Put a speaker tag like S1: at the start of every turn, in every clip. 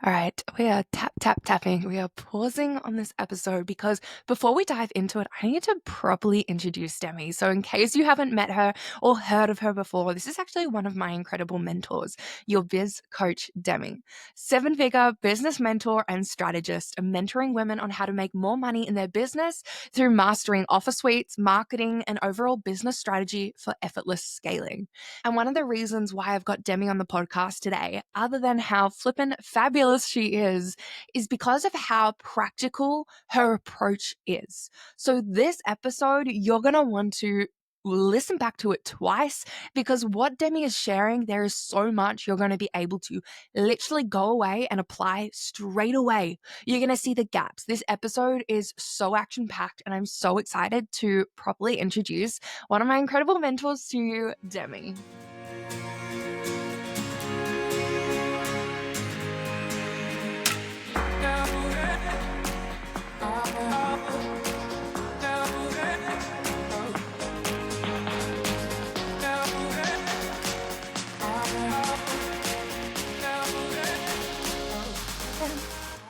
S1: All right, we are tapping. We are pausing on this episode because before we dive into it, I need to properly introduce Demi. So, in case you haven't met her or heard of her before, this is actually one of my incredible mentors, your biz coach, Demi. Seven-figure business mentor and strategist, mentoring women on how to make more money in their business through mastering offer suites, marketing, and overall business strategy for effortless scaling. And one of the reasons why I've got Demi on the podcast today, other than how flippin' fabulous she is because of how practical her approach is. So, this episode, you're going to want to listen back to it twice because what Demi is sharing, there is so much you're going to be able to literally go away and apply straight away. You're going to see the gaps. This episode is so action packed, and I'm so excited to properly introduce one of my incredible mentors to you, Demi.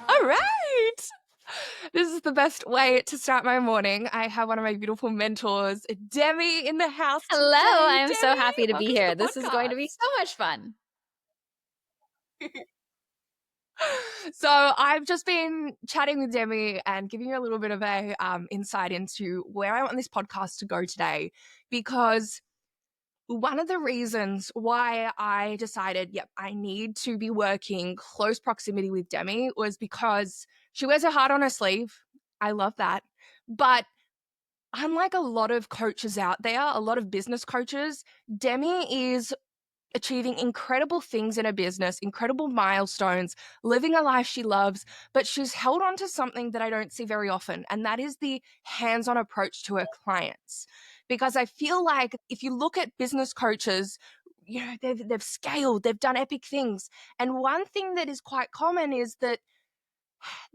S1: All right. This is the best way to start my morning. I have one of my beautiful mentors, Demi, in the house
S2: Hello,
S1: today.
S2: I'm so happy to be
S1: welcome
S2: here.
S1: the
S2: This is going to be
S1: podcast.
S2: so much fun.
S1: So I've just been chatting with Demi and giving you a little bit of a insight into where I want this podcast to go today, because one of the reasons why I decided, yep, I need to be working close proximity with Demi was because she wears her heart on her sleeve. I love that. But unlike a lot of coaches out there, a lot of business coaches, Demi is achieving incredible things in her business, incredible milestones, living a life she loves, but she's held on to something that I don't see very often, and that is the hands-on approach to her clients. Because I feel like if you look at business coaches, they've scaled, they've done epic things, and one thing that is quite common is that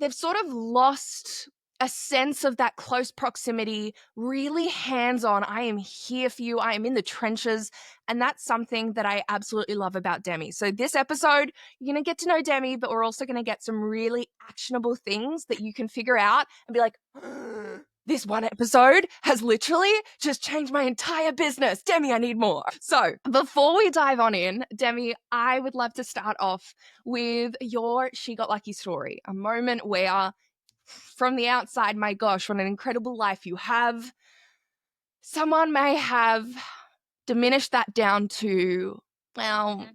S1: they've sort of lost a sense of that close proximity, really hands on. I am here for you. I am in the trenches. And that's something that I absolutely love about Demi. So, this episode, you're going to get to know Demi, but we're also going to get some really actionable things that you can figure out and be like, this one episode has literally just changed my entire business. Demi, I need more. So, before we dive on in, Demi, I would love to start off with your She Got Lucky story, a moment where, from the outside, my gosh, what an incredible life you have. Someone may have diminished that down to, well,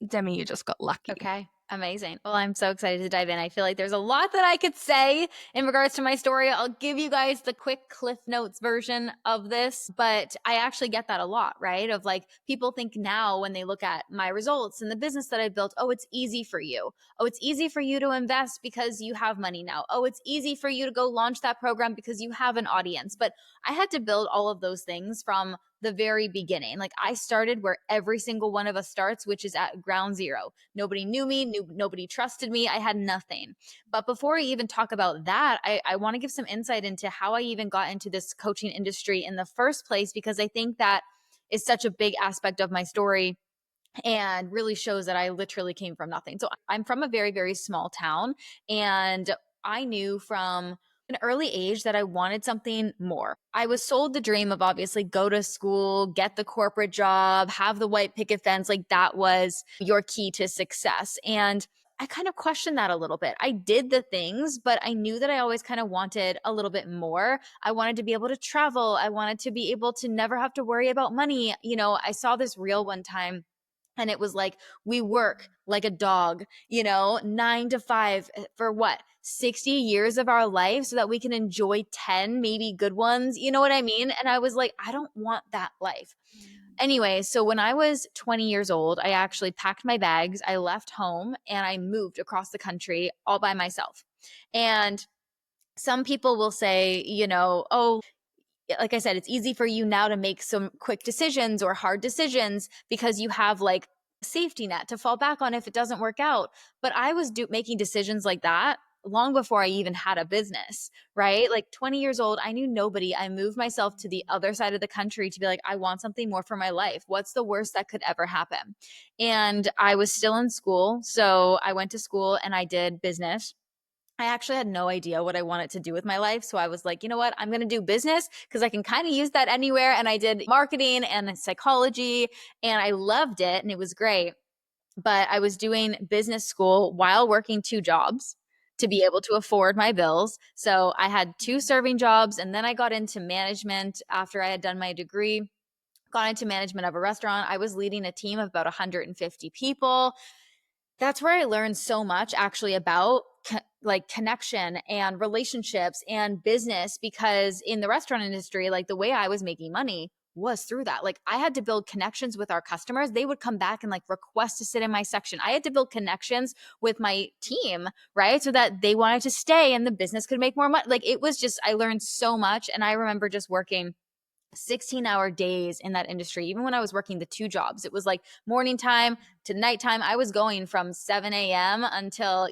S1: Demi, you just got lucky.
S2: Okay, amazing. Well, I'm so excited to dive in. I feel like there's a lot that I could say in regards to my story. I'll give you guys the quick Cliff Notes version of this, but I actually get that a lot, right? Of like, people think now when they look at my results and the business that I built, oh, it's easy for you. Oh, it's easy for you to invest because you have money now. Oh, it's easy for you to go launch that program because you have an audience. But I had to build all of those things from the very beginning. Like, I started where every single one of us starts, which is at ground zero. Nobody knew me, nobody trusted me. I had nothing. But before I even talk about that, I want to give some insight into how I even got into this coaching industry in the first place, because I think that is such a big aspect of my story and really shows that I literally came from nothing. So I'm from a very, very small town, and I knew from an early age that I wanted something more. I was sold the dream of obviously go to school, get the corporate job, have the white picket fence. Like, that was your key to success. And I kind of questioned that a little bit. I did the things, but I knew that I always kind of wanted a little bit more. I wanted to be able to travel. I wanted to be able to never have to worry about money. I saw this reel one time, and it was like, we work like a dog, 9 to 5 for what, 60 years of our life so that we can enjoy 10, maybe good ones. You know what I mean? And I was like, I don't want that life. Anyway, so when I was 20 years old, I actually packed my bags. I left home and I moved across the country all by myself. And some people will say, oh, like I said, it's easy for you now to make some quick decisions or hard decisions because you have like a safety net to fall back on if it doesn't work out. But I was making decisions like that long before I even had a business, right? Like 20 years old, I knew nobody. I moved myself to the other side of the country to be like, I want something more for my life. What's the worst that could ever happen? And I was still in school. So I went to school and I did business. I actually had no idea what I wanted to do with my life. So I was like, you know what? I'm going to do business because I can kind of use that anywhere. And I did marketing and psychology and I loved it and it was great. But I was doing business school while working two jobs to be able to afford my bills. So I had two serving jobs and then I got into management after I had done my degree. Got into management of a restaurant. I was leading a team of about 150 people. That's where I learned so much actually about like connection and relationships and business, because in the restaurant industry, like the way I was making money was through that. Like I had to build connections with our customers. They would come back and like request to sit in my section. I had to build connections with my team, right? So that they wanted to stay and the business could make more money. Like it was just, I learned so much. And I remember just working 16-hour days in that industry. Even when I was working the two jobs, it was like morning time to nighttime. I was going from 7 a.m. until,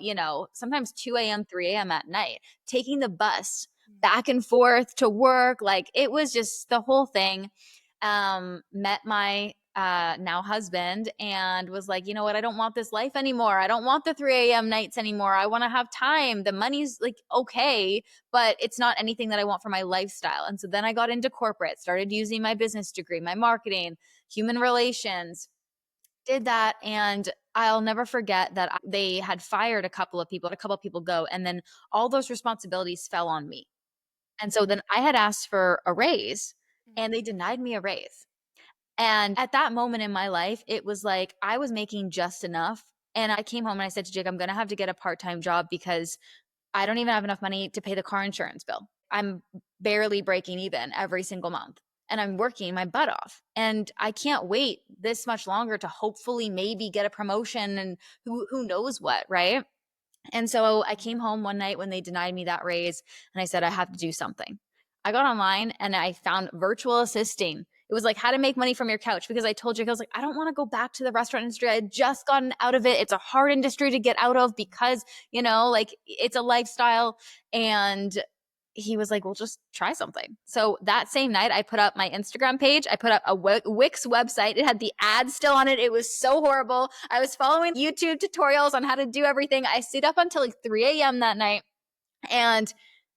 S2: sometimes 2 a.m., 3 a.m. at night, taking the bus back and forth to work. Like it was just the whole thing. Met my now husband and was like, you know what? I don't want this life anymore. I don't want the 3 a.m. nights anymore. I want to have time. The money's like okay, but it's not anything that I want for my lifestyle. And so then I got into corporate, started using my business degree, my marketing, human relations, did that. And I'll never forget that they had fired a couple of people go, and then all those responsibilities fell on me. And so then I had asked for a raise and they denied me a raise. And at that moment in my life, it was like I was making just enough. And I came home and I said to Jake, I'm going to have to get a part-time job because I don't even have enough money to pay the car insurance bill. I'm barely breaking even every single month. And I'm working my butt off. And I can't wait this much longer to hopefully maybe get a promotion and who knows what, right? And so I came home one night when they denied me that raise and I said, I have to do something. I got online and I found virtual assisting. It was like how to make money from your couch, because I told you, I was like, I don't want to go back to the restaurant industry. I had just gotten out of it. It's a hard industry to get out of because, like it's a lifestyle. And he was like, well, just try something. So that same night, I put up my Instagram page. I put up a Wix website. It had the ads still on it. It was so horrible. I was following YouTube tutorials on how to do everything. I stayed up until like 3 a.m. that night. And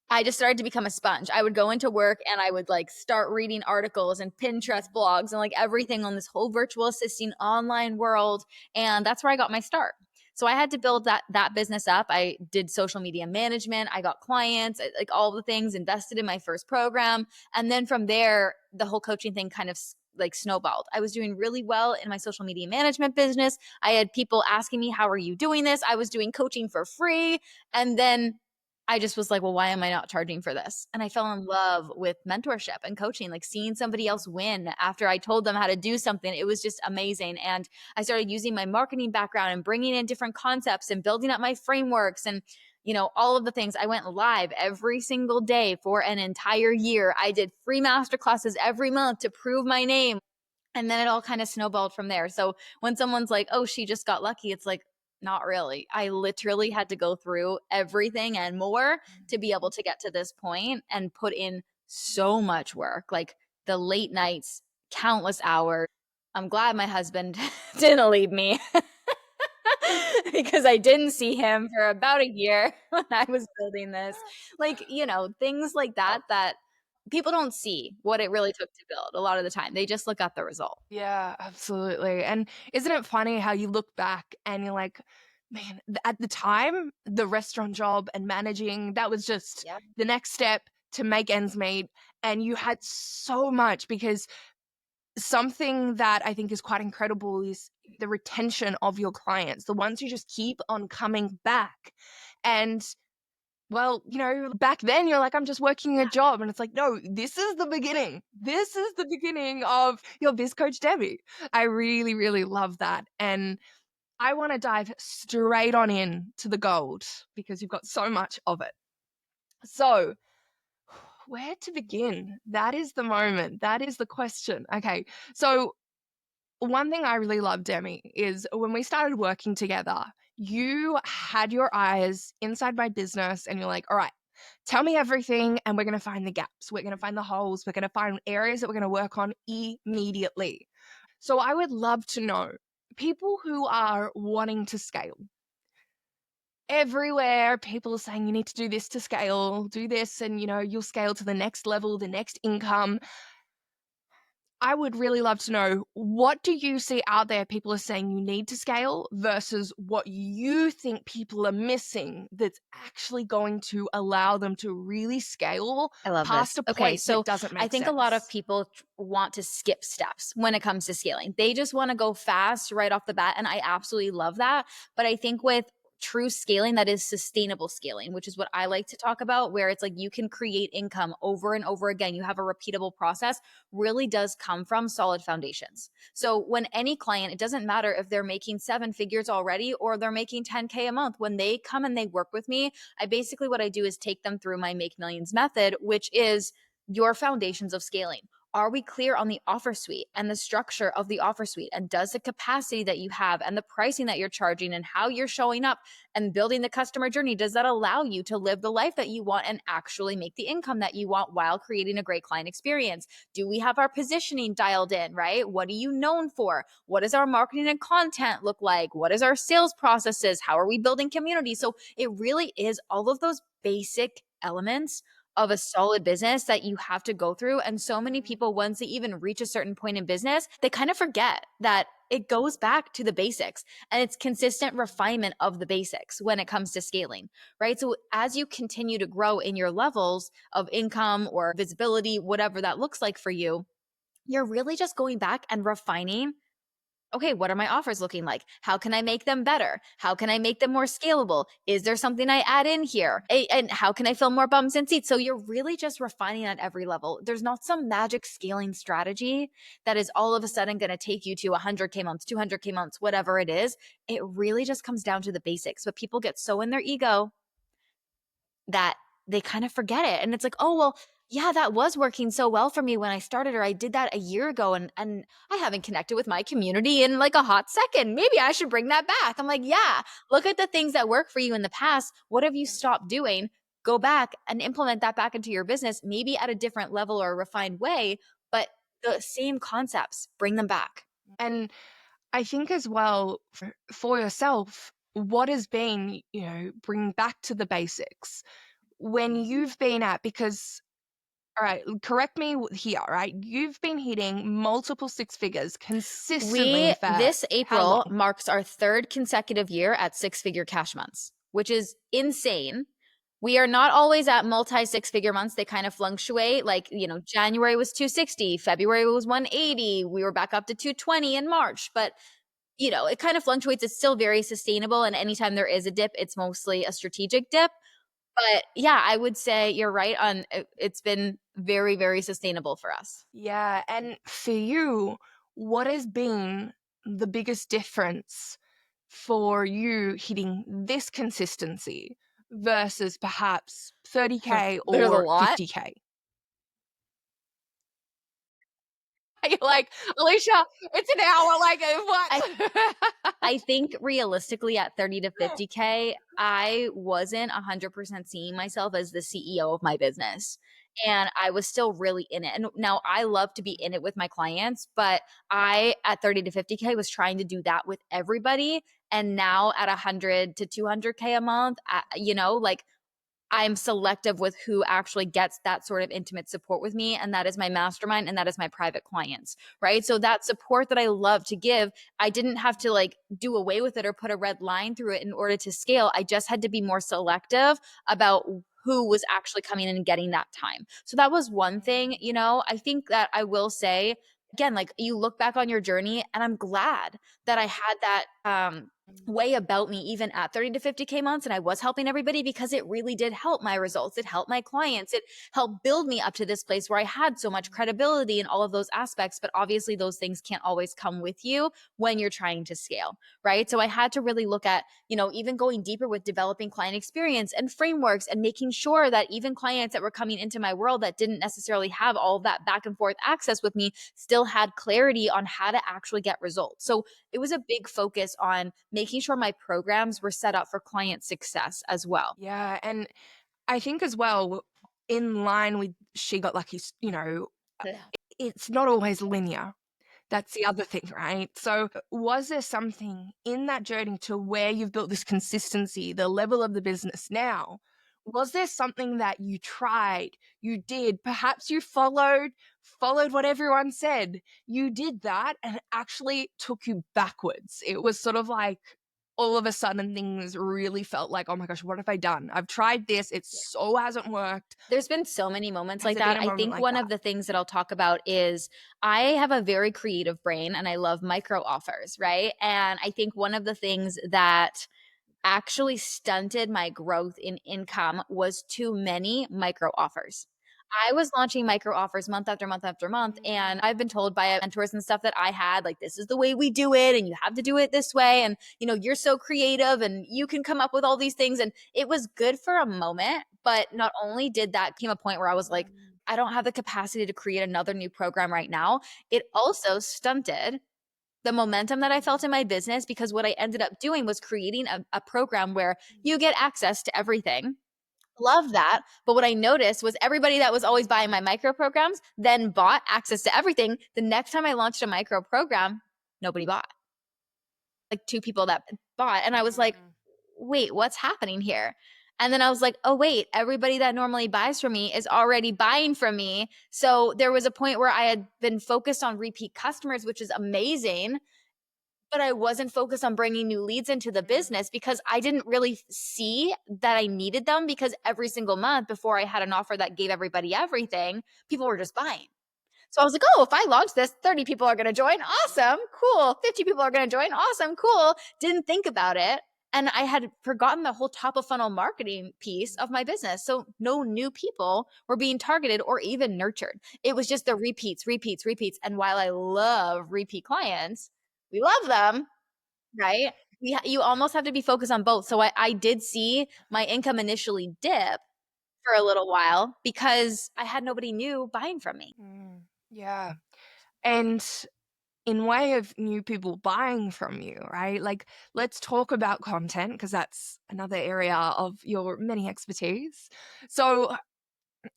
S2: I just started to become a sponge. I would go into work and I would like start reading articles and Pinterest blogs and like everything on this whole virtual assisting online world. And that's where I got my start. So I had to build that business up. I did social media management. I got clients, like all the things, invested in my first program. And then from there, the whole coaching thing kind of like snowballed. I was doing really well in my social media management business. I had people asking me, how are you doing this? I was doing coaching for free. And then I just was like, well, why am I not charging for this? And I fell in love with mentorship and coaching, like seeing somebody else win after I told them how to do something. It was just amazing. And I started using my marketing background and bringing in different concepts and building up my frameworks and, all of the things. I went live every single day for an entire year. I did free masterclasses every month to prove my name. And then it all kind of snowballed from there. So when someone's like, oh, she just got lucky, it's like, not really. I literally had to go through everything and more to be able to get to this point and put in so much work, like the late nights, countless hours. I'm glad my husband didn't leave me because I didn't see him for about a year when I was building this. Like, things like that people don't see what it really took to build a lot of the time. They just look at the result.
S1: Yeah, absolutely. And isn't it funny how you look back and you're like, man, at the time, the restaurant job and managing, that was just
S2: Yeah.
S1: the next step to make ends meet. And you had so much, because something that I think is quite incredible is the retention of your clients, the ones who just keep on coming back. And well, back then you're like, I'm just working a job. And it's like, no, this is the beginning. This is the beginning of your biz coach, Demi. I really, really love that. And I want to dive straight on in to the gold because you've got so much of it. So, where to begin? That is the moment. That is the question. Okay. So, one thing I really love, Demi, is when we started working together, You had your eyes inside my business and you're like, all right, tell me everything and we're going to find the gaps. We're going to find the holes. We're going to find areas that we're going to work on immediately. So I would love to know people who are wanting to scale. Everywhere, people are saying you need to do this to scale, do this, and you'll scale to the next level, the next income. I would really love to know, what do you see out there people are saying you need to scale versus what you think people are missing that's actually going to allow them to really scale
S2: I love
S1: past
S2: this.
S1: a
S2: Okay,
S1: point that
S2: so
S1: doesn't
S2: I
S1: make
S2: think a lot of
S1: sense?
S2: people want to skip steps when it comes to scaling. They just want to go fast right off the bat. And I absolutely love that. But I think with true scaling, that is sustainable scaling, which is what I like to talk about, where it's like you can create income over and over again. You have a repeatable process, really does come from solid foundations. So when any client, it doesn't matter if they're making 7 figures already or they're making 10K a month, when they come and they work with me, I basically, what I do is take them through my Make Millions method, which is your foundations of scaling. Are we clear on the offer suite and the structure of the offer suite? And does the capacity that you have and the pricing that you're charging and how you're showing up and building the customer journey, does that allow you to live the life that you want and actually make the income that you want while creating a great client experience? Do we have our positioning dialed in, right? What are you known for? What does our marketing and content look like? What is our sales processes? How are we building community? So it really is all of those basic elements of a solid business that you have to go through. And so many people, once they even reach a certain point in business, they kind of forget that it goes back to the basics and it's consistent refinement of the basics when it comes to scaling, right? So as you continue to grow in your levels of income or visibility, whatever that looks like for you, you're really just going back and refining. Okay, what are my offers looking like? How can I make them better? How can I make them more scalable? Is there something I add in here? And how can I fill more bums and seats? So you're really just refining at every level. There's not some magic scaling strategy that is all of a sudden going to take you to 100K months, 200K months, whatever it is. It really just comes down to the basics. But people get so in their ego that they kind of forget it. And it's like, oh, well, yeah, that was working so well for me when I started, or I did that a year ago and I haven't connected with my community in like a hot second. Maybe I should bring that back. I'm like, yeah, look at the things that work for you in the past. What have you stopped doing? Go back and implement that back into your business, maybe at a different level or a refined way, but the same concepts, bring them back.
S1: And I think as well for yourself, what has been, bring back to the basics when you've been at, because all right, correct me here, right? You've been hitting multiple six figures consistently for
S2: This
S1: how
S2: April
S1: long?
S2: marks our third consecutive year at 6 figure cash months, which is insane. We are not always at multi 6 figure months. They kind of fluctuate. Like, January was 260, February was 180. We were back up to 220 in March, but it kind of fluctuates. It's still very sustainable. And anytime there is a dip, it's mostly a strategic dip. But yeah, I would say you're right on it's been very, very sustainable for us.
S1: Yeah, and for you, what has been the biggest difference for you hitting this consistency versus perhaps 30K
S2: There's a
S1: or
S2: lot.
S1: 50K? You're like, Alicia, it's an hour. Like,
S2: I
S1: what?
S2: I think realistically at 30 to 50K, I wasn't 100% seeing myself as the CEO of my business. And I was still really in it. And now I love to be in it with my clients, but I at 30 to 50K was trying to do that with everybody. And now at 100 to 200K a month, like I'm selective with who actually gets that sort of intimate support with me. And that is my mastermind and that is my private clients, right? So that support that I love to give, I didn't have to like do away with it or put a red line through it in order to scale. I just had to be more selective about who was actually coming in and getting that time. So that was one thing, I think that I will say, again, like you look back on your journey and I'm glad that I had that way about me even at 30 to 50K months and I was helping everybody because it really did help my results. It helped my clients. It helped build me up to this place where I had so much credibility in all of those aspects. But obviously those things can't always come with you when you're trying to scale, right? So I had to really look at, even going deeper with developing client experience and frameworks and making sure that even clients that were coming into my world that didn't necessarily have all of that back and forth access with me still had clarity on how to actually get results. So it was a big focus on making making sure my programs were set up for client success as well.
S1: Yeah, and I think as well, in line with She Got Lucky,
S2: Yeah.
S1: it's not always linear. That's the other thing, right? So, was there something in that journey to where you've built this consistency, the level of the business now? Was there something that you tried, you did, perhaps you followed what everyone said. You did that and it actually took you backwards. It was sort of like all of a sudden things really felt like, "Oh my gosh, what have I done? I've tried this, it so hasn't worked."
S2: There's been so many moments
S1: Has
S2: like
S1: there been
S2: that.
S1: a
S2: I
S1: moment
S2: think
S1: like
S2: one
S1: that?
S2: of the things that I'll talk about is I have a very creative brain and I love micro offers, right? And I think one of the things that actually stunted my growth in income was too many micro offers. I was launching micro offers month after month after month. And I've been told by mentors and stuff that I had, like, this is the way we do it. And you have to do it this way. And, you're so creative and you can come up with all these things. And it was good for a moment. But not only did that came a point where I was like, I don't have the capacity to create another new program right now. It also stunted the momentum that I felt in my business because what I ended up doing was creating a program where you get access to everything. Love that. But what I noticed was everybody that was always buying my micro programs then bought access to everything. The next time I launched a micro program, nobody bought. Like two people that bought. And I was like,
S1: Mm.
S2: wait, what's happening here? And then I was like, oh, wait, everybody that normally buys from me is already buying from me. So there was a point where I had been focused on repeat customers, which is amazing, but I wasn't focused on bringing new leads into the business because I didn't really see that I needed them because every single month before I had an offer that gave everybody everything, people were just buying. So I was like, oh, if I launch this, 30 people are going to join. Awesome. Cool. 50 people are going to join. Awesome. Cool. Didn't think about it. And I had forgotten the whole top of funnel marketing piece of my business. So no new people were being targeted or even nurtured. It was just the repeats, repeats, repeats. And while I love repeat clients, we love them, right? You almost have to be focused on both. So I did see my income initially dip for a little while because I had nobody new buying from me.
S1: Yeah. And in way of new people buying from you, right? Like, let's talk about content because that's another area of your many expertise. So,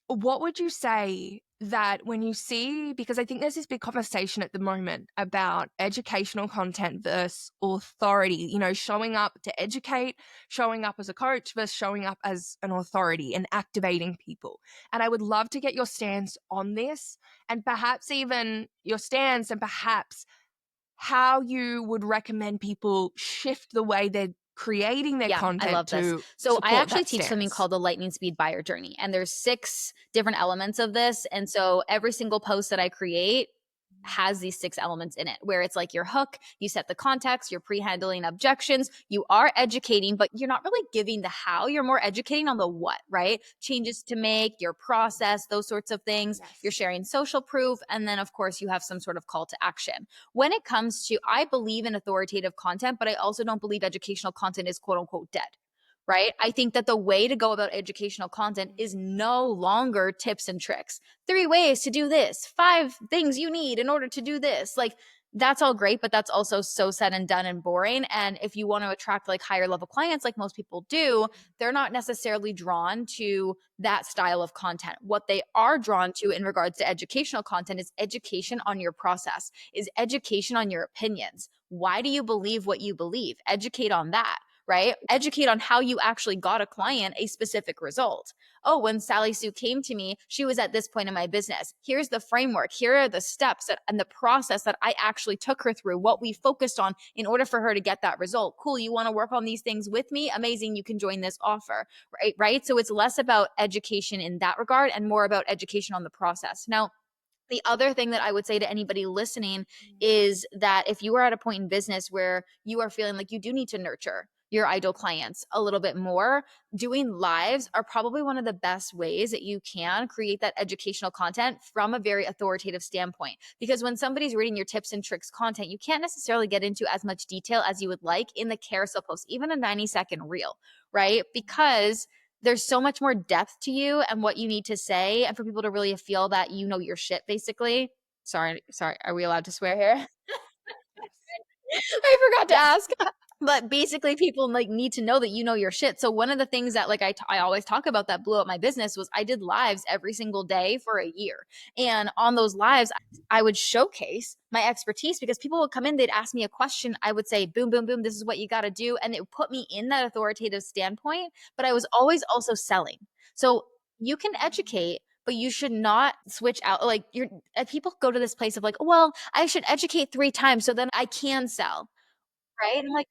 S1: what would you say that when you see, because I think there's this big conversation at the moment about educational content versus authority, showing up to educate, showing up as a coach versus showing up as an authority and activating people. And I would love to get your stance on this and perhaps even your stance and perhaps how you would recommend people shift the way they're creating their
S2: Yeah, I
S1: content
S2: love this.
S1: to
S2: So I
S1: support
S2: actually
S1: that
S2: teach something
S1: stance.
S2: called the lightning speed buyer journey, and there's 6 different elements of this. And so every single post that I create has these 6 elements in it, where it's like your hook, you set the context, you're pre-handling objections, you are educating, but you're not really giving the how, you're more educating on the what, right? Changes to make, your process, those sorts of things. You're
S1: Yes.
S2: sharing social proof, and then of course you have some sort of call to action. When it comes to, I believe in authoritative content, but I also don't believe educational content is quote unquote dead. Right? I think that the way to go about educational content is no longer tips and tricks. 3 ways to do this, 5 things you need in order to do this. Like, that's all great, but that's also so said and done and boring. And if you want to attract like higher level clients, like most people do, they're not necessarily drawn to that style of content. What they are drawn to in regards to educational content is education on your process, is education on your opinions. Why do you believe what you believe? Educate on that, right? Educate on how you actually got a client a specific result. Oh, when Sally Sue came to me, she was at this point in my business. Here's the framework. Here are the steps and the process that I actually took her through, what we focused on in order for her to get that result. Cool. You want to work on these things with me? Amazing. You can join this offer, right? Right. So it's less about education in that regard and more about education on the process. Now, the other thing that I would say to anybody listening is that if you are at a point in business where you are feeling like you do need to nurture your ideal clients a little bit more, doing lives are probably one of the best ways that you can create that educational content from a very authoritative standpoint. Because when somebody's reading your tips and tricks content, you can't necessarily get into as much detail as you would like in the carousel post, even a 90-second reel, right? Because there's so much more depth to you and what you need to say, and for people to really feel that you know your shit, basically. Sorry. Are we allowed to swear here?
S1: Yes.
S2: I forgot to ask. But basically people like need to know that you know your shit. So one of the things that like I always talk about that blew up my business was I did lives every single day for a year. And on those lives, I would showcase my expertise because people would come in, they'd ask me a question. I would say, boom, boom, boom, this is what you got to do. And it would put me in that authoritative standpoint, but I was always also selling. So you can educate, but you should not switch out. Like people go to this place of like, well, I should educate 3 times so then I can sell. Right? And I'm like,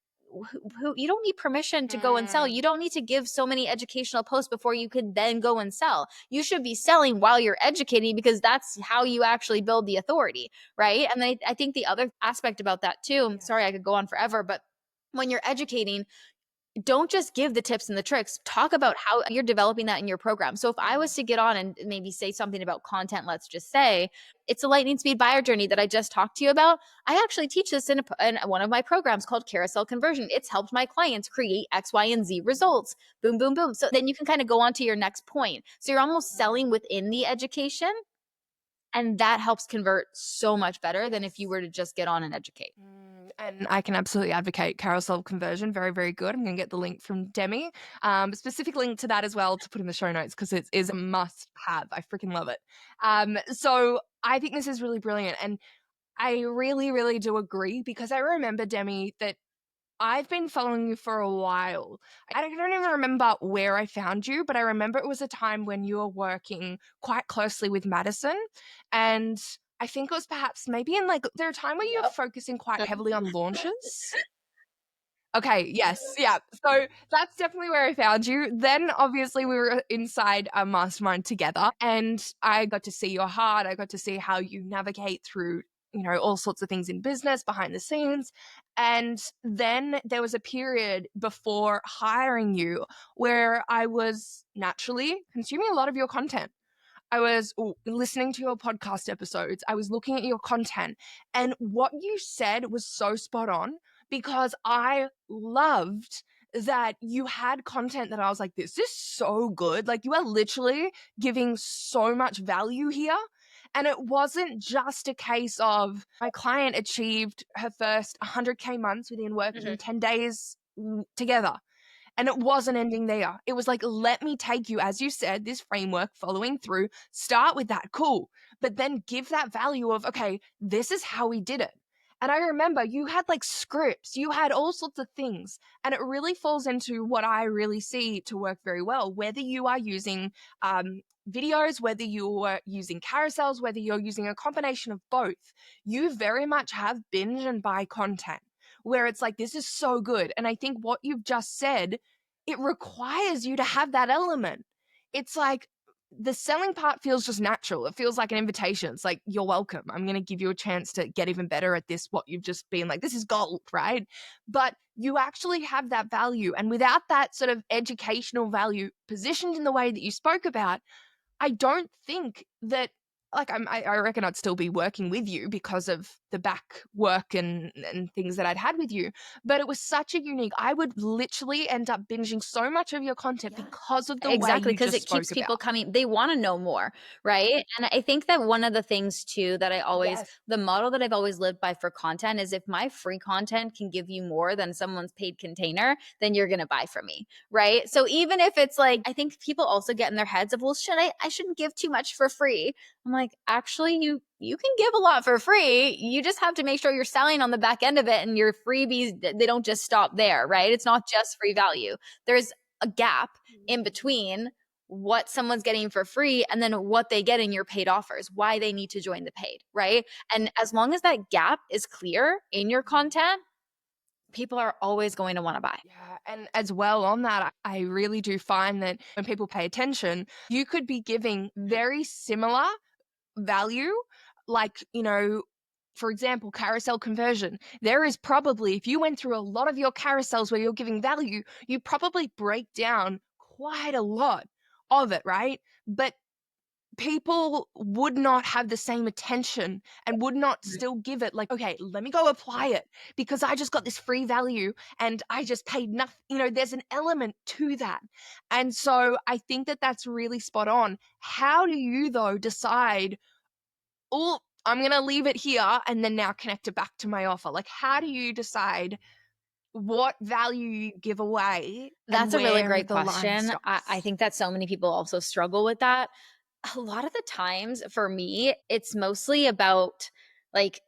S2: you don't need permission to go and sell.
S1: Mm,
S2: You don't need to give so many educational posts before you can then go and sell. You should be selling while you're educating because that's how you actually build the authority, right? And I think the other aspect about that too, I'm sorry,
S1: yes.
S2: I could go on forever, but when you're educating, don't just give the tips and the tricks. Talk about how you're developing that in your program. So if I was
S1: Mm,
S2: to get on and maybe say something about content, let's just say it's a lightning speed buyer journey that I just talked to you about. I actually teach this in one of my programs called Carousel Conversion. It's helped my clients create X, Y, and Z results. Boom, boom, boom. So then you can kind of go on to your next point. So you're almost selling within the education. And that helps convert so much better than if you
S1: yes.
S2: were to just get on and educate.
S1: And I can absolutely advocate carousel conversion. Very, very good. I'm going to get the link from Demi, specific link to that as well to put in the show notes because it is a must have. I freaking love it. So I think this is really brilliant. And I really, really do agree because I remember, Demi, that I've been following you for a while. I don't even remember where I found you, but I remember it was a time when you were working quite closely with Madison. And I think it was perhaps maybe in like, there a time where you were
S2: Yep.
S1: focusing quite heavily on launches? Okay, yes, yeah. So that's definitely where I found you. Then obviously we were inside a mastermind together and I got to see your heart. I got to see how you navigate through, all sorts of things in business behind the scenes. And then there was a period before hiring you where I was naturally consuming a lot of your content. I was listening to your podcast episodes. I was looking at your content. And what you said was so spot on because I loved that you had content that I was like, this is so good. Like, you are literally giving so much value here. And it wasn't just a case of my client achieved her first 100K months within working
S2: Mhm.
S1: 10 days together. And it wasn't ending there. It was like, let me take you, as you said, this framework following through, start with that, cool. But then give that value of, okay, this is how we did it. And I remember you had like scripts, you had all sorts of things. And it really falls into what I really see to work very well, whether you are using videos, whether you're using carousels, whether you're using a combination of both, you very much have binge and buy content where it's like, this is so good. And I think what you've just said, it requires you to have that element. It's like the selling part feels just natural. It feels like an invitation. It's like, you're welcome. I'm going to give you a chance to get even better at this, what you've just been like, this is gold, right? But you actually have that value. And without that sort of educational value positioned in the way that you spoke about, I don't think that like I reckon I'd still be working with you because of the back work and things that I'd had with you. But it was such a unique. I would literally end up binging so much of your content
S2: Yeah.
S1: because of the way
S2: Exactly,
S1: you
S2: because
S1: just
S2: it keeps
S1: spoke
S2: people
S1: about.
S2: coming. They wanna know more, right? And I think that one of the things too that I always
S1: Yes.
S2: the model that I've always lived by for content is if my free content can give you more than someone's paid container, then you're gonna buy from me, right? So even if it's like I think people also get in their heads of, "Well, I shouldn't give too much for free." I'm like, "Actually, you can give a lot for free. You just have to make sure you're selling on the back end of it and your freebies, they don't just stop there, right? It's not just free value. There's a gap in between what someone's getting for free and then what they get in your paid offers, why they need to join the paid, right? And as long as that gap is clear in your content, people are always going to want to buy.
S1: Yeah, and as well on that, I really do find that when people pay attention, you could be giving very similar value, like, for example, carousel conversion. There is probably, if you went through a lot of your carousels where you're giving value, you probably break down quite a lot of it, right? But people would not have the same attention and would not still give it like, okay, let me go apply it because I just got this free value and I just paid nothing. There's an element to that. And so I think that that's really spot on. How do you, though, decide, oh, I'm going to leave it here and then now connect it back to my offer? Like, how do you decide what value you give away and
S2: That's a really
S1: where
S2: great
S1: the line
S2: question. I
S1: stops.
S2: think that so many people also struggle with that. A lot of the times for me, it's mostly about like,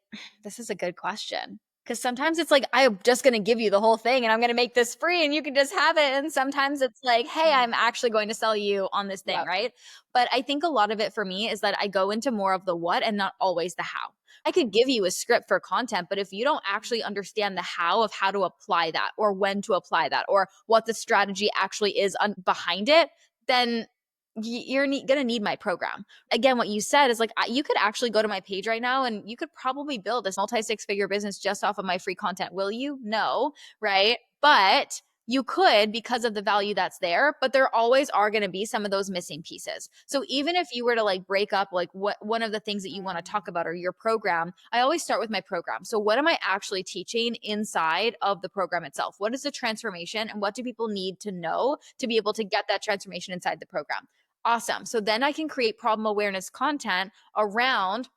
S2: this is a good question. Because sometimes it's like, I'm just going to give you the whole thing and I'm going to make this free and you can just have it. And sometimes it's like, hey,
S1: Mm.
S2: I'm actually going to sell you on this thing,
S1: Yep.
S2: right? But I think a lot of it for me is that I go into more of the what and not always the how. I could give you a script for content, but if you don't actually understand the how of how to apply that or when to apply that or what the strategy actually is behind it, then you're going to need my program. Again, what you said is like, you could actually go to my page right now and you could probably build a multi six figure business just off of my free content. Will you? No. Right. But you could because of the value that's there, but there always are going to be some of those missing pieces. So even if you were to like break up like what one of the things that you want to talk about or your program, I always start with my program. So what am I actually teaching inside of the program itself? What is the transformation and what do people need to know to be able to get that transformation inside the program? Awesome. So then I can create problem awareness content around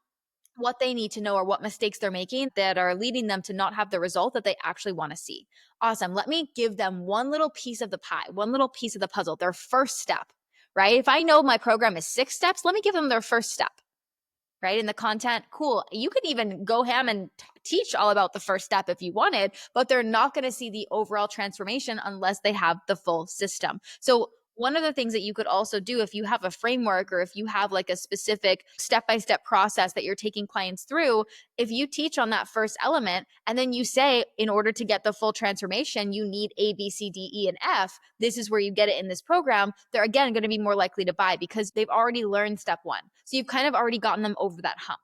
S2: what they need to know or what mistakes they're making that are leading them to not have the result that they actually want to see. Awesome. Let me give them one little piece of the pie, one little piece of the puzzle, their first step, right? If I know my program is 6 steps, let me give them their first step, right? In the content, cool. You could even go ham and teach all about the first step if you wanted, but they're not going to see the overall transformation unless they have the full system. So one of the things that you could also do if you have a framework or if you have like a specific step-by-step process that you're taking clients through, if you teach on that first element and then you say, in order to get the full transformation, you need A, B, C, D, E, and F, this is where you get it in this program, they're again going to be more likely to buy because they've already learned step one. So you've kind of already gotten them over that hump.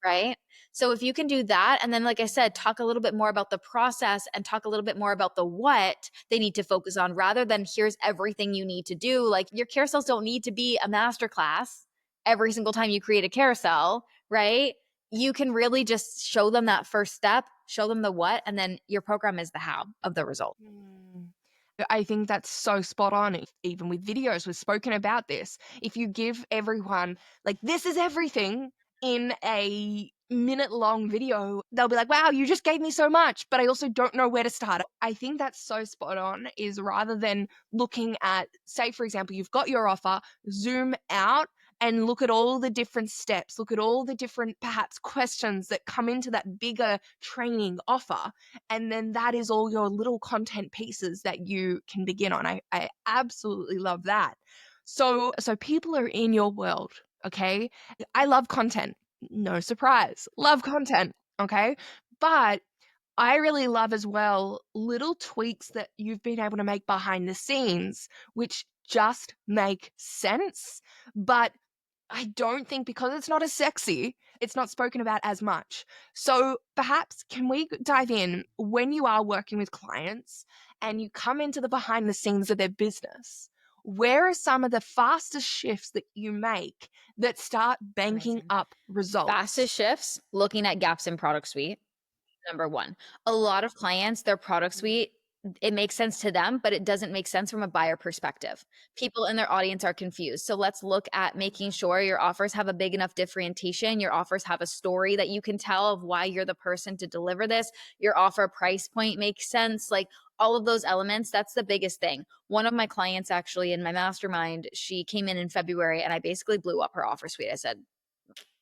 S2: Right? So if you can do that, and then, like I said, talk a little bit more about the process and talk a little bit more about the what they need to focus on rather than here's everything you need to do. Like your carousels don't need to be a masterclass every single time you create a carousel, right? You can really just show them that first step, show them the what, and then your program is the how of the result.
S1: Mm. I think that's so spot on. Even with videos, we've spoken about this. If you give everyone, like, this is everything in a minute long video, they'll be like, wow, you just gave me so much, but I also don't know where to start. I think that's so spot on, is rather than looking at, say, for example, you've got your offer, zoom out and look at all the different steps, look at all the different perhaps questions that come into that bigger training offer, and then that is all your little content pieces that you can begin on. I absolutely love that. So people are in your world, okay? I love content. No surprise. Love content, okay? But I really love as well little tweaks that you've been able to make behind the scenes, which just make sense, but I don't think, because it's not as sexy, it's not spoken about as much. So perhaps can we dive in when you are working with clients and you come into the behind the scenes of their business? Where are some of the fastest shifts that you make that start banking
S2: Amazing.
S1: up results?
S2: Fastest shifts, looking at gaps in product suite. Number 1. A lot of clients, their product suite, it makes sense to them, but it doesn't make sense from a buyer perspective. People in their audience are confused. So let's look at making sure your offers have a big enough differentiation. Your offers have a story that you can tell of why you're the person to deliver this. Your offer price point makes sense. Like all of those elements, that's the biggest thing. One of my clients actually in my mastermind, she came in February and I basically blew up her offer suite. I said,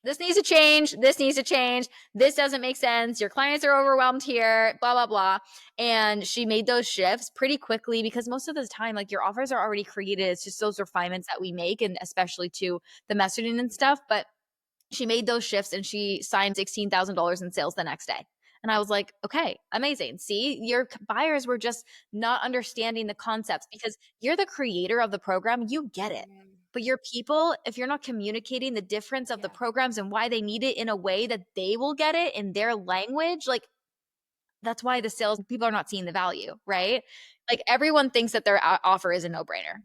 S2: this needs to change. This needs to change. This doesn't make sense. Your clients are overwhelmed here, blah, blah, blah. And she made those shifts pretty quickly because most of the time, like your offers are already created. It's just those refinements that we make, and especially to the messaging and stuff. But she made those shifts and she signed $16,000 in sales the next day. And I was like, okay, amazing. See, your buyers were just not understanding the concepts because you're the creator of the program. You get it. But your people, if you're not communicating the difference of the
S1: Yeah.
S2: programs and why they need it in a way that they will get it in their language, like that's why the sales people are not seeing the value, right? Like everyone thinks that their offer is a no brainer,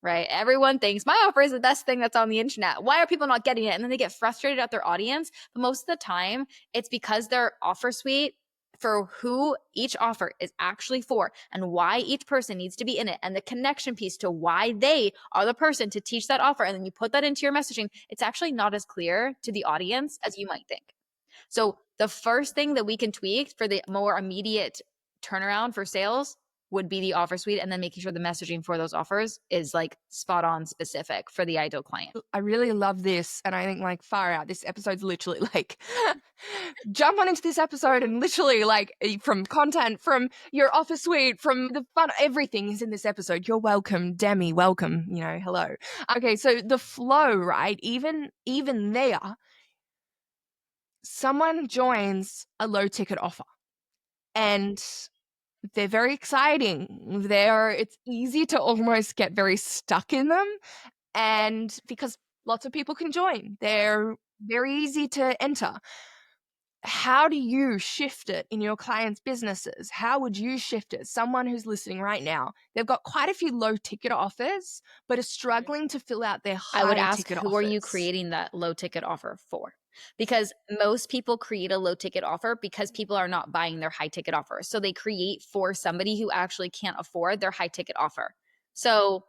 S2: right? Everyone thinks my offer is the best thing that's on the internet. Why are people not getting it? And then they get frustrated at their audience. But most of the time, it's because their offer suite for who each offer is actually for and why each person needs to be in it and the connection piece to why they are the person to teach that offer. And then you put that into your messaging. It's actually not as clear to the audience as you might think. So the first thing that we can tweak for the more immediate turnaround for sales would be the offer suite, and then making sure the messaging for those offers is like spot on specific for the ideal client.
S1: I really love this. And I think like far out, this episode's literally like jump on into this episode and literally like from content, from your offer suite, from the fun, everything is in this episode. You're welcome, Demi, welcome, hello. Okay, so the flow, right? Even there, someone joins a low ticket offer and they're very exciting. It's easy to almost get very stuck in them. And because lots of people can join, they're very easy to enter. How do you shift it in your clients' businesses? How would you shift it? Someone who's listening right now, they've got quite a few low ticket offers, but are struggling to fill out their
S2: I would
S1: high
S2: ask,
S1: ticket
S2: who
S1: offers.
S2: are you creating that low ticket offer for? Because most people create a low ticket offer because people are not buying their high ticket offer. So they create for somebody who actually can't afford their high ticket offer. So,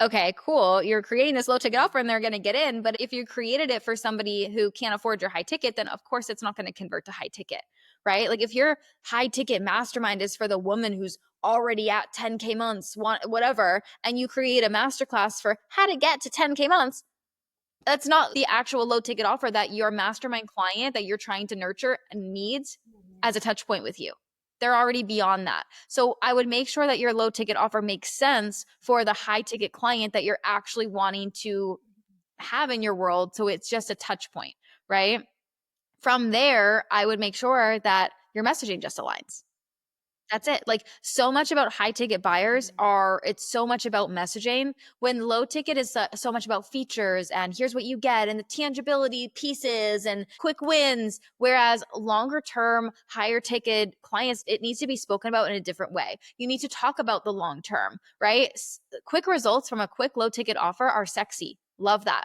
S2: okay, cool. You're creating this low ticket offer and they're going to get in. But if you created it for somebody who can't afford your high ticket, then of course it's not going to convert to high ticket, right? Like if your high ticket mastermind is for the woman who's already at 10K months, whatever, and you create a masterclass for how to get to 10K months, that's not the actual low ticket offer that your mastermind client that you're trying to nurture needs as a touch point with you. They're already beyond that. So I would make sure that your low ticket offer makes sense for the high ticket client that you're actually wanting to have in your world. So it's just a touch point, right? From there, I would make sure that your messaging just aligns. That's it. Like so much about high ticket buyers it's so much about messaging, when low ticket is so much about features and here's what you get and the tangibility pieces and quick wins. Whereas longer term, higher ticket clients, it needs to be spoken about in a different way. You need to talk about the long term, right? Quick results from a quick low ticket offer are sexy. Love that.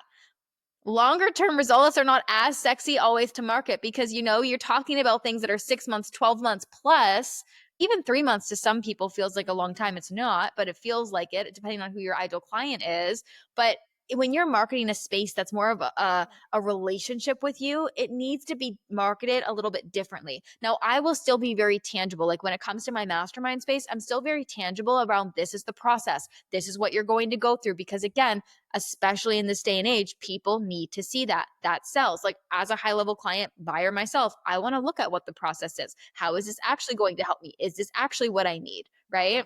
S2: Longer term results are not as sexy always to market because, you're talking about things that are 6 months, 12 months plus. Even 3 months to some people feels like a long time. It's not, but it feels like it, depending on who your ideal client is. But when you're marketing a space that's more of a relationship with you, it needs to be marketed a little bit differently. Now, I will still be very tangible. Like when it comes to my mastermind space, I'm still very tangible around this is the process. This is what you're going to go through. Because again, especially in this day and age, people need to see that sells. Like as a high level client buyer myself, I want to look at what the process is. How is this actually going to help me? Is this actually what I need? Right?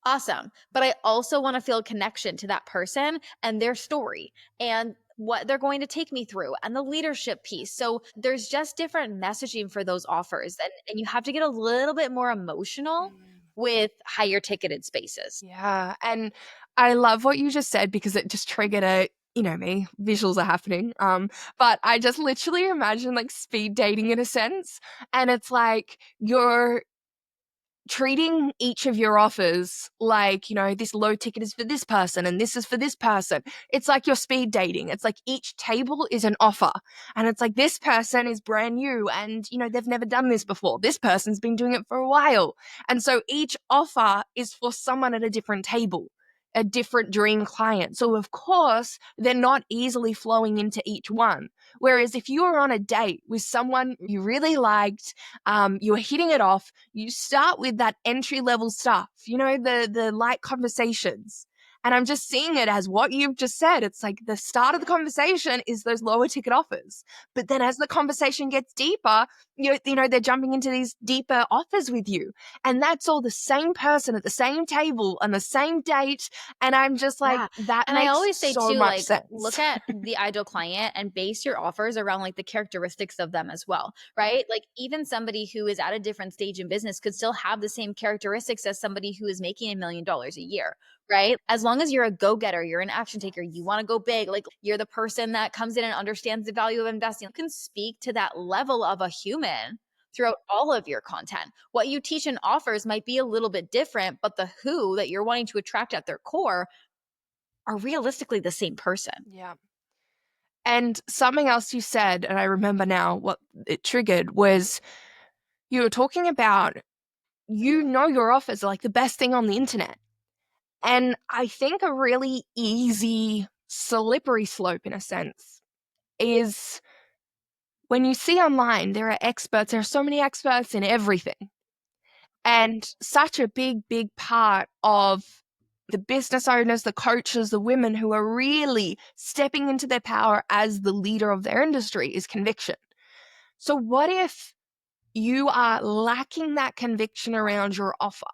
S2: Awesome. But I also want to feel a connection to that person and their story and what they're going to take me through and the leadership piece. So there's just different messaging for those offers. And you have to get a little bit more emotional with higher ticketed spaces.
S1: Yeah. And I love what you just said because it just triggered me, visuals are happening. But I just literally imagine like speed dating in a sense. And it's like you're treating each of your offers like, this low ticket is for this person and this is for this person. It's like you're speed dating. It's like each table is an offer. And it's like this person is brand new and, they've never done this before. This person's been doing it for a while. And so each offer is for someone at a different table, a different dream client. So of course, they're not easily flowing into each one. Whereas if you were on a date with someone you really liked, you were hitting it off, you start with that entry level stuff, the light conversations. And I'm just seeing it as what you've just said. It's like the start of the conversation is those lower ticket offers. But then as the conversation gets deeper, they're jumping into these deeper offers with you. And that's all the same person at the same table on the same date. And I'm just like, that
S2: and
S1: makes
S2: I always say
S1: so
S2: too,
S1: much
S2: like
S1: sense.
S2: look at the ideal client and base your offers around like the characteristics of them as well, right? Like even somebody who is at a different stage in business could still have the same characteristics as somebody who is making $1 million a year, right? As long as you're a go-getter, you're an action taker, you want to go big, like you're the person that comes in and understands the value of investing, you can speak to that level of a human throughout all of your content. What you teach and offers might be a little bit different, but the who that you're wanting to attract at their core are realistically the same person.
S1: Yeah. And something else you said, and I remember now what it triggered, was you were talking about, your offers are like the best thing on the internet. And I think a really easy, slippery slope in a sense is when you see online, there are so many experts in everything. And such a big, big part of the business owners, the coaches, the women who are really stepping into their power as the leader of their industry is conviction. So, what if you are lacking that conviction around your offer?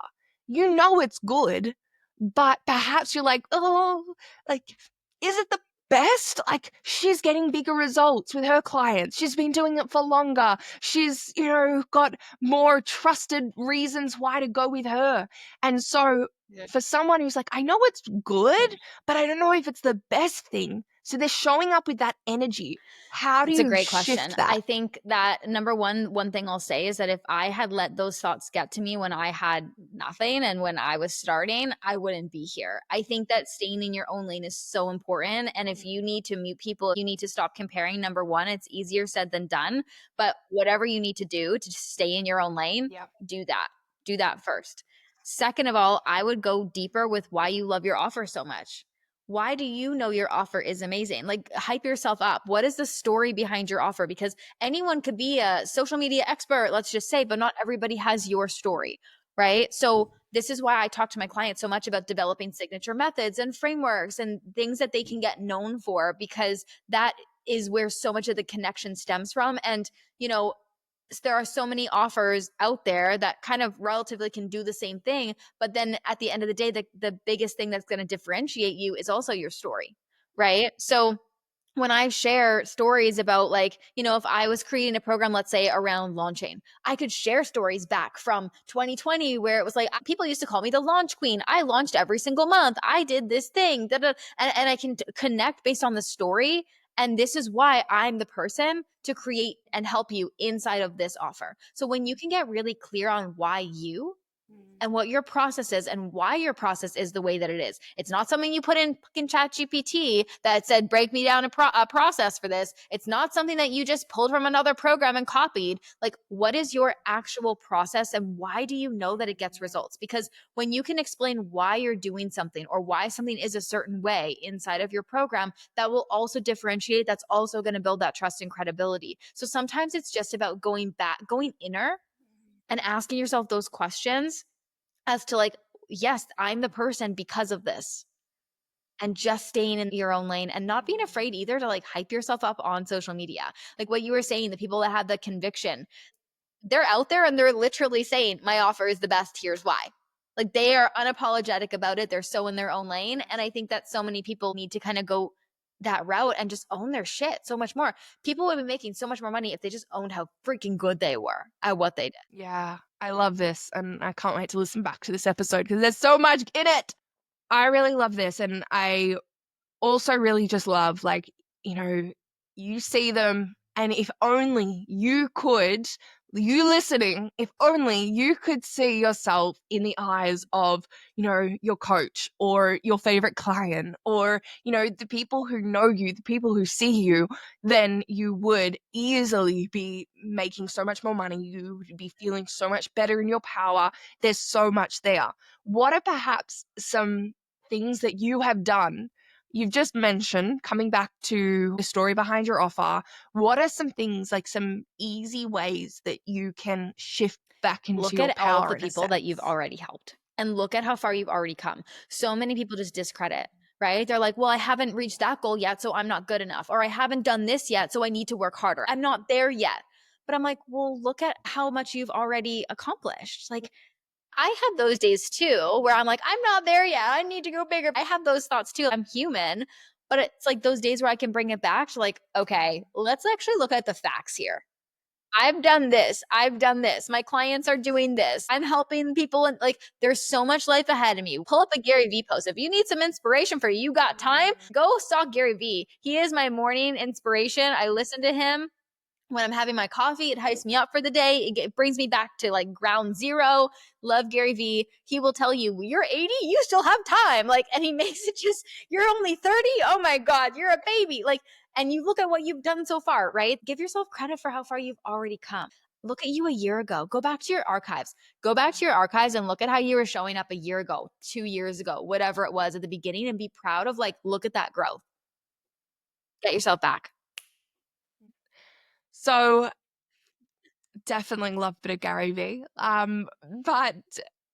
S1: You know it's good, but perhaps you're like, oh, like, is it the best? Like, she's getting bigger results with her clients. She's been doing it for longer. She's, got more trusted reasons why to go with her. And so, for someone who's like, I know it's good, but I don't know if it's the best thing. So they're showing up with that energy. How do
S2: It's a
S1: you
S2: great question.
S1: shift that?
S2: I think that number one thing I'll say is that if I had let those thoughts get to me when I had nothing and when I was starting, I wouldn't be here. I think that staying in your own lane is so important. And if you need to mute people, you need to stop comparing. Number one, it's easier said than done. But whatever you need to do to stay in your own lane,
S1: Yep.
S2: do that. Do that first. Second of all, I would go deeper with why you love your offer so much. Why do you know your offer is amazing? Like, hype yourself up. What is the story behind your offer? Because anyone could be a social media expert, let's just say, but not everybody has your story, right? So this is why I talk to my clients so much about developing signature methods and frameworks and things that they can get known for, because that is where so much of the connection stems from. And, there are so many offers out there that kind of relatively can do the same thing. But then at the end of the day, the biggest thing that's going to differentiate you is also your story, right? So when I share stories about, like, if I was creating a program, let's say around launching, I could share stories back from 2020 where it was like, people used to call me the launch queen. I launched every single month. I did this thing, and I can connect based on the story. And this is why I'm the person to create and help you inside of this offer. So when you can get really clear on why you, and what your process is and why your process is the way that it is. It's not something you put in fucking chat GPT that said, break me down a process for this. It's not something that you just pulled from another program and copied. Like, what is your actual process and why do you know that it gets results? Because when you can explain why you're doing something or why something is a certain way inside of your program, that will also differentiate. That's also going to build that trust and credibility. So sometimes it's just about going inner and asking yourself those questions as to, like, yes, I'm the person because of this. And just staying in your own lane and not being afraid either to, like, hype yourself up on social media. Like what you were saying, the people that have the conviction, they're out there and they're literally saying, my offer is the best. Here's why. Like, they are unapologetic about it. They're so in their own lane. And I think that so many people need to kind of go that route and just own their shit so much more. People would be making so much more money if they just owned how freaking good they were at what they did.
S1: Yeah, I love this, and I can't wait to listen back to this episode because there's so much in it. I really love this, and I also really just love, like, you see them, and if only you could, you listening, if only you could see yourself in the eyes of, your coach or your favorite client or, the people who know you, the people who see you, then you would easily be making so much more money. You would be feeling so much better in your power. There's so much there. What are perhaps some things that you have done? You've just mentioned, coming back to the story behind your offer, what are some things, like some easy ways that you can shift back into
S2: Look
S1: your
S2: at all of
S1: power
S2: the
S1: in a
S2: people that you've
S1: sense?
S2: already helped and look at how far you've already come. So many people just discredit, right? They're like, well, I haven't reached that goal yet, so I'm not good enough. Or I haven't done this yet, so I need to work harder. I'm not there yet. But I'm like, well, look at how much you've already accomplished. Like, I had those days too where I'm like, I'm not there yet. I need to go bigger. I have those thoughts too. I'm human. But it's like those days where I can bring it back to, like, okay, let's actually look at the facts here. I've done this. I've done this. My clients are doing this. I'm helping people. And, like, there's so much life ahead of me. Pull up a Gary Vee post. If you need some inspiration for you got time, go stalk Gary Vee. He is my morning inspiration. I listen to him when I'm having my coffee. It hypes me up for the day. It brings me back to, like, ground zero. Love Gary Vee. He will tell you, you're 80, you still have time. Like, and he makes it just, you're only 30. Oh my God, you're a baby. Like, and you look at what you've done so far, right? Give yourself credit for how far you've already come. Look at you a year ago. Go back to your archives. Go back to your archives and look at how you were showing up a year ago, 2 years ago, whatever it was at the beginning, and be proud of, like, look at that growth. Get yourself back.
S1: So Definitely love a bit of Gary V. But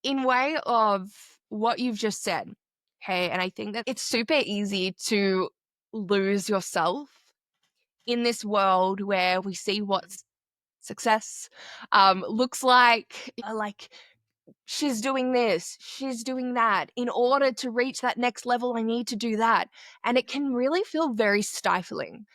S1: in way of what you've just said, okay, and I think that it's super easy to lose yourself in this world where we see what success looks like she's doing this, she's doing that. In order to reach that next level, I need to do that. And it can really feel very stifling.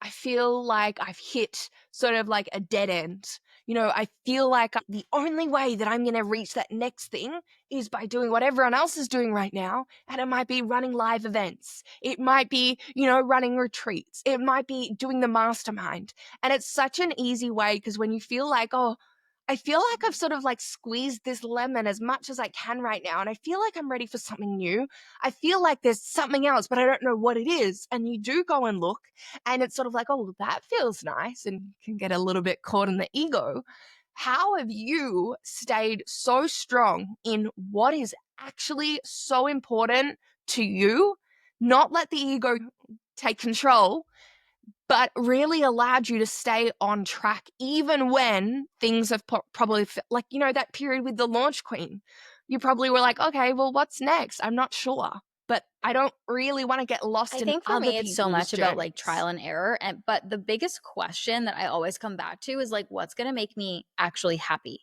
S1: I feel like I've hit sort of like a dead end. I feel like the only way that I'm going to reach that next thing is by doing what everyone else is doing right now. And it might be running live events. It might be, running retreats. It might be doing the mastermind. And it's such an easy way because when you feel like, oh, I feel like I've sort of like squeezed this lemon as much as I can right now, and I feel like I'm ready for something new. I feel like there's something else, but I don't know what it is. And you do go and look, and it's sort of like, oh, that feels nice, and can get a little bit caught in the ego. How have you stayed so strong in what is actually so important to you? Not let the ego take control, but really allowed you to stay on track even when things have probably like that period with the launch queen. You probably were like, okay, well, what's next? I'm not sure, but I don't really want to get lost
S2: I
S1: in
S2: think for
S1: other
S2: me, it's so
S1: people's
S2: much about
S1: journeys.
S2: like trial and error. But the biggest question that I always come back to is like, what's going to make me actually happy?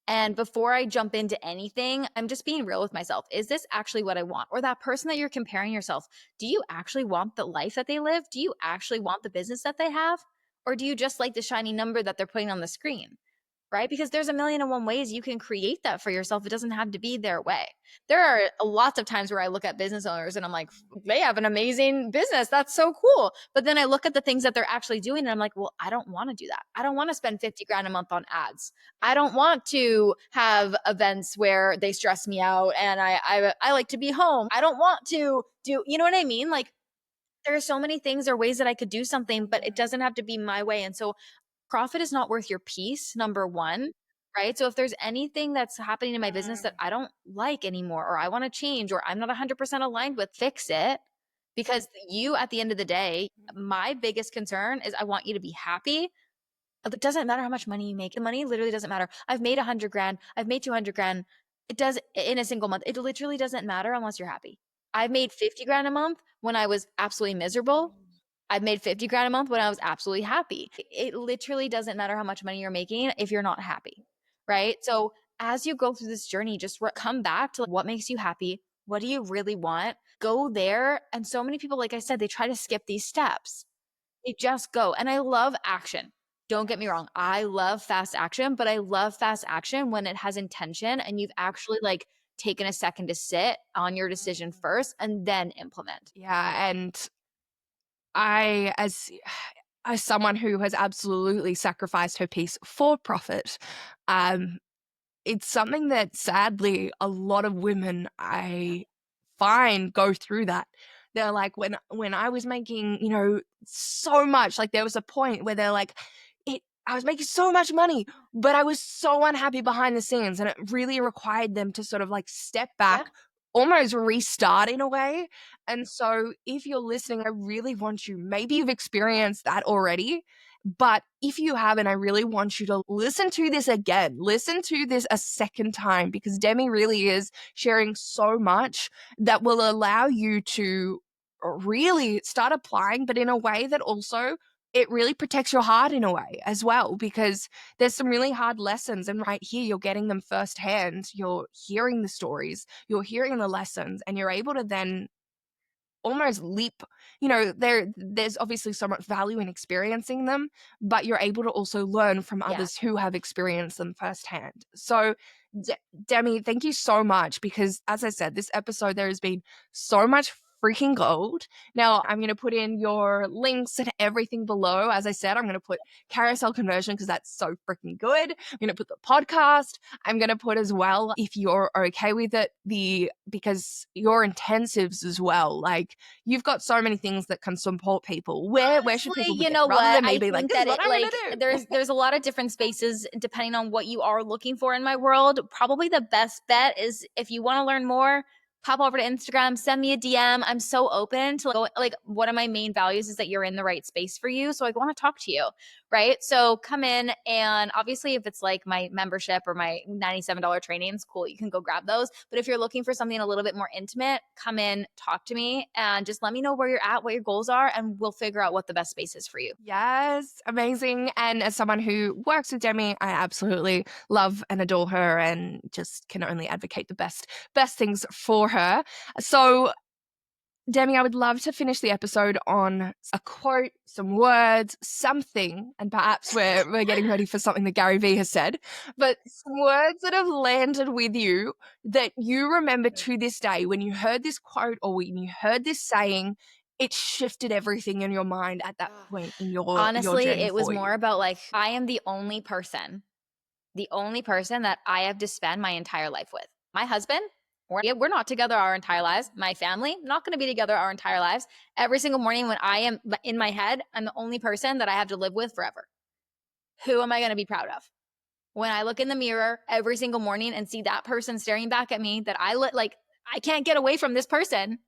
S2: And before I jump into anything, I'm just being real with myself. Is this actually what I want? Or that person that you're comparing yourself, do you actually want the life that they live? Do you actually want the business that they have? Or do you just like the shiny number that they're putting on the screen? Right? Because there's a million and one ways you can create that for yourself. It doesn't have to be their way. There are lots of times where I look at business owners and I'm like, they have an amazing business. That's so cool. But then I look at the things that they're actually doing and I'm like, well, I don't want to do that. I don't want to spend 50 grand a month on ads. I don't want to have events where they stress me out and I like to be home. I don't want to do, you know what I mean? Like there are so many things or ways that I could do something, but it doesn't have to be my way. And so profit is not worth your peace, number one, right? So if there's anything that's happening in my business that I don't like anymore, or I want to change, or I'm not 100% aligned with, fix it. Because you, at the end of the day, my biggest concern is I want you to be happy. It doesn't matter how much money you make. The money literally doesn't matter. I've made 100 grand. I've made 200 grand. It does in a single month. It literally doesn't matter unless you're happy. I've made 50 grand a month when I was absolutely miserable. I've made 50 grand a month when I was absolutely happy. It literally doesn't matter how much money you're making if you're not happy, right? So as you go through this journey, just come back to like, what makes you happy? What do you really want? Go there. And so many people, like I said, they try to skip these steps. They just go. And I love action. Don't get me wrong. I love fast action, but I love fast action when it has intention and you've actually like taken a second to sit on your decision first and then implement.
S1: Yeah, and I, as someone who has absolutely sacrificed her peace for profit, um, it's something that sadly a lot of women I find go through that. They're like, when I was making, so much, like there was a point where they're like, I was making so much money, but I was so unhappy behind the scenes. And it really required them to sort of like step
S2: Yeah.
S1: back, almost restart in a way. And so if you're listening, I really want you, maybe you've experienced that already, but if you haven't, I really want you to listen to this again. Listen to this a second time because Demi really is sharing so much that will allow you to really start applying, but in a way that also it really protects your heart in a way as well, because there's some really hard lessons. And right here, you're getting them firsthand. You're hearing the stories, you're hearing the lessons, and you're able to then almost leap. There's obviously so much value in experiencing them, but you're able to also learn from
S2: Yeah.
S1: others who have experienced them firsthand. So Demi, thank you so much, because as I said, this episode there has been so much freaking gold. Now I'm going to put in your links and everything below. As I said, I'm going to put carousel conversion because that's so freaking good. I'm going to put the podcast. I'm going to put as well, if you're okay with it, because your intensives as well. Like you've got so many things that can support people. Where should
S2: Honestly,
S1: people
S2: you
S1: begin?
S2: know
S1: Rather
S2: what?
S1: than me
S2: I
S1: being like,
S2: think
S1: this is
S2: that
S1: what
S2: it
S1: I'm going
S2: like
S1: to do.
S2: there's a lot of different spaces depending on what you are looking for in my world. Probably the best bet is if you want to learn more, pop over to Instagram, send me a DM. I'm so open to like one of my main values is that you're in the right space for you. So I want to talk to you. right? So come in, and obviously if it's like my membership or my $97 trainings, cool, you can go grab those. But if you're looking for something a little bit more intimate, come in, talk to me, and just let me know where you're at, what your goals are, and we'll figure out what the best space is for you.
S1: Yes, amazing. And as someone who works with Demi, I absolutely love and adore her and just can only advocate the best things for her. So Demi, I would love to finish the episode on a quote, some words, something, and perhaps we're getting ready for something that Gary Vee has said, but some words that have landed with you that you remember to this day when you heard this quote or when you heard this saying, it shifted everything in your mind at that point in your
S2: Honestly,
S1: journey
S2: it was
S1: for you.
S2: more about like, I am the only person that I have to spend my entire life with. My husband, we're not together our entire lives. My family, not going to be together our entire lives. Every single morning when I am in my head, I'm the only person that I have to live with forever. Who am I going to be proud of? When I look in the mirror every single morning and see that person staring back at me, that I can't get away from this person.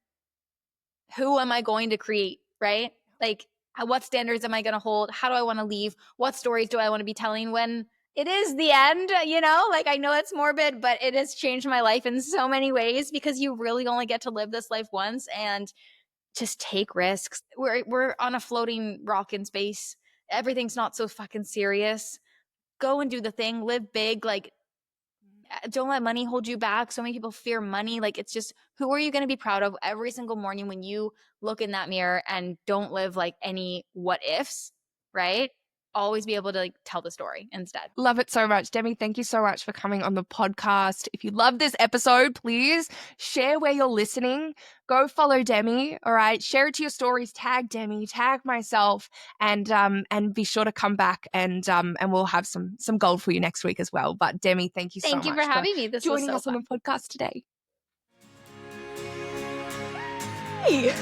S2: Who am I going to create, right? Like, what standards am I going to hold? How do I want to leave? What stories do I want to be telling when it is the end? Like, I know it's morbid, but it has changed my life in so many ways, because you really only get to live this life once, and just take risks. We're on a floating rock in space. Everything's not so fucking serious. Go and do the thing, live big. Like, don't let money hold you back. So many people fear money. Like, it's just, who are you going to be proud of every single morning when you look in that mirror, and don't live like any what ifs, right? Always be able to like tell the story instead.
S1: Love it so much. Demi, thank you so much for coming on the podcast. If you love this episode, please share where you're listening. Go follow Demi, all right? Share it to your stories. Tag Demi, tag myself, and be sure to come back and we'll have some gold for you next week as well. But Demi, thank you so
S2: Thank you for
S1: much for
S2: having me. This was
S1: joining
S2: so
S1: us on
S2: fun.
S1: the podcast today. Hey.